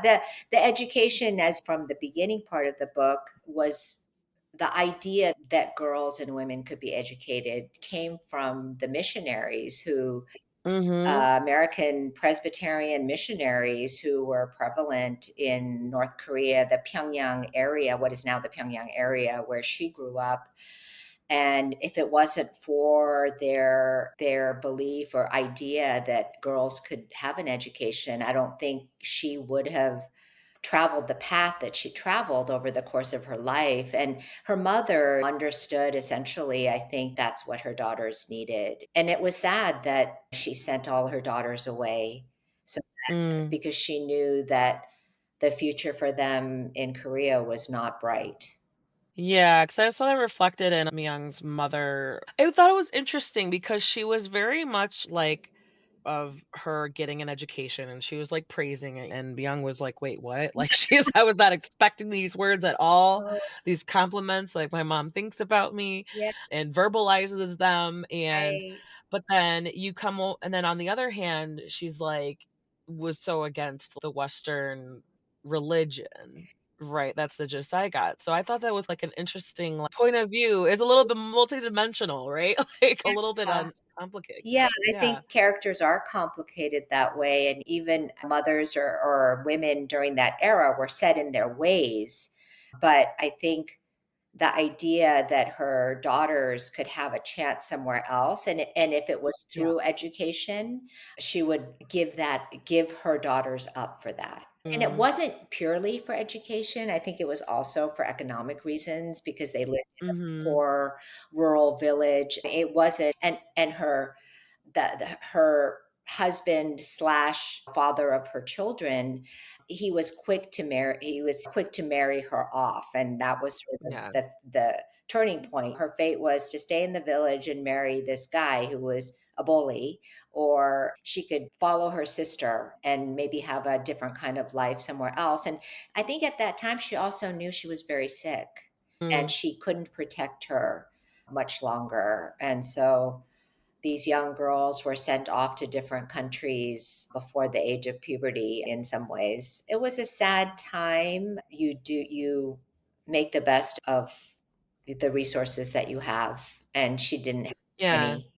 The education, as from the beginning part of the book, was the idea that girls and women could be educated came from the missionaries who Mhm. American Presbyterian missionaries who were prevalent in North Korea, the Pyongyang area, what is now the Pyongyang area where she grew up. And if it wasn't for their belief or idea that girls could have an education, I don't think she would have traveled the path that she traveled over the course of her life. And her mother understood essentially, I think that's what her daughters needed. And it was sad that she sent all her daughters away. So Mm. because she knew that the future for them in Korea was not bright. Yeah, because I saw that reflected in Myung's mother. I thought it was interesting because she was very much like of her getting an education, and she was like praising it, and Myung was like, "Wait, what?" Like I was not expecting these words at all, Oh, these compliments like my mom thinks about me yeah, and verbalizes them. And right. but then and then on the other hand, she's like was so against the Western religion. Right, that's the gist I got. So I thought that was, like, an interesting, like, point of view. It's a little bit multidimensional, right? Like, a little bit Yeah. on complicated. Yeah, I Yeah. think characters are complicated that way, and even mothers or women during that era were set in their ways. But I think the idea that her daughters could have a chance somewhere else, and if it was Yeah. through education, she would give her daughters up for that. And it Mm. wasn't purely for education. I think it was also for economic reasons because they lived in a Mhm. poor rural village. It wasn't, and her husband slash father of her children, he was quick to marry her off, and that was sort of Yeah. the turning point. Her fate was to stay in the village and marry this guy who was a bully, or she could follow her sister and maybe have a different kind of life somewhere else. And I think at that time she also knew she was very sick and Mm. she couldn't protect her much longer. And so these young girls were sent off to different countries before the age of puberty in some ways. It was a sad time. You make the best of the resources that you have, and she didn't have Yeah. any.